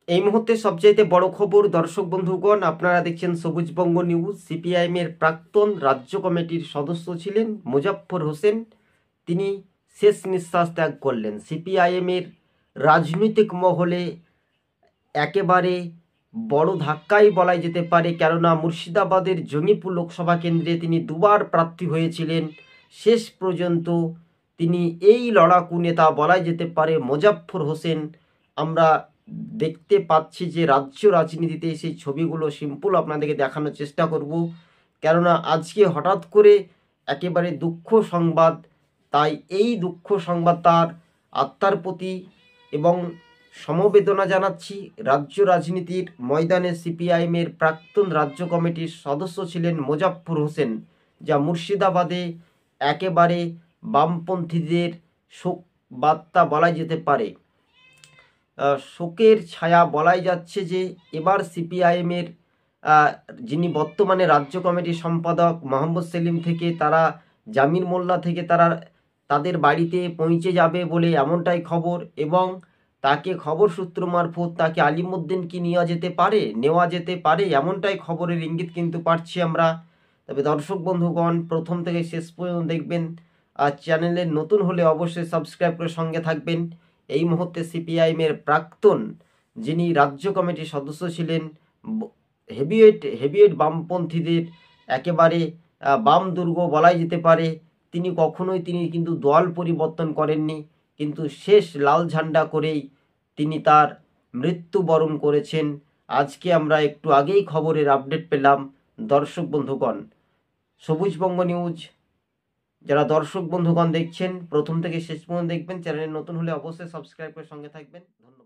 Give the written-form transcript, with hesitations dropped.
এই মুহূর্তে সবচাইতে বড় খবর দর্শক বন্ধুগণ, আপনারা দেখছেন সবুজবঙ্গ নিউজ। সিপিআইএম এর প্রাক্তন রাজ্য কমিটির সদস্য ছিলেন মোজাফফর হোসেন, তিনি শেষ নিঃশ্বাস ত্যাগ করলেন। সিপিআইএম এর রাজনৈতিক মহলে একেবারে বড় ধাক্কাই বলাই যেতে পারে, কেননা মুর্শিদাবাদের জঙ্গিপুর লোকসভা কেন্দ্রে তিনি দুবার প্রার্থী হয়েছিলেন। শেষ পর্যন্ত তিনি এই লড়াকু নেতা বলাই যেতে পারে মোজাফফর হোসেন। আমরা দেখতে পাচ্ছি যে রাজ্য রাজনীতিতে সেই ছবিগুলো সিম্পল আপনাদেরকে দেখানোর চেষ্টা করব, কেননা আজকে হঠাৎ করে একেবারে দুঃখ সংবাদ। তাই এই দুঃখ সংবাদ তার আত্মার প্রতি এবং সমবেদনা জানাচ্ছি। রাজ্য রাজনীতির ময়দানে সিপিআইএমের প্রাক্তন রাজ্য কমিটির সদস্য ছিলেন মোজাফফর হোসেন, যা মুর্শিদাবাদে একেবারে বামপন্থীদের শোক বার্তা বলা যেতে পারে, শোকের ছায়া বলাই যাচ্ছে। যে এবার সিপিআইএমের যিনি বর্তমানে রাজ্য কমিটির সম্পাদক মোহাম্মদ সেলিম থেকে তারা জামির মোল্লা থেকে তারা তাদের বাড়িতে পৌঁছে যাবে বলে এমনটাই খবর, এবং তাকে খবর সূত্র মারফত তাকে আলিমুদ্দিনকে নেওয়া যেতে পারে এমনটাই খবরের ইঙ্গিত কিন্তু পাচ্ছি আমরা। তবে দর্শক বন্ধুগণ, প্রথম থেকে শেষ পর্যন্ত দেখবেন। আর চ্যানেলে নতুন হলে অবশ্যই সাবস্ক্রাইব করে সঙ্গে থাকবেন। এই মুহূর্তে সিপিআইএমের প্রাক্তন যিনি রাজ্য কমিটির সদস্য ছিলেন, হেভিওয়েট বামপন্থীদের একেবারে বাম দুর্গ বলাই যেতে পারে, তিনি কিন্তু দল পরিবর্তন করেননি, কিন্তু শেষ লাল ঝান্ডা করেই তিনি তার মৃত্যুবরণ করেছেন। আজকে আমরা একটু আগেই খবরের আপডেট পেলাম। দর্শক বন্ধুগণ, সবুজবঙ্গ নিউজ যারা দর্শক বন্ধুগণ দেখছেন, প্রথম থেকে শেষ পর্যন্ত দেখবেন। চ্যানেলে নতুন হলে অবশ্যই সাবস্ক্রাইব করে সঙ্গে থাকবেন। ধন্যবাদ।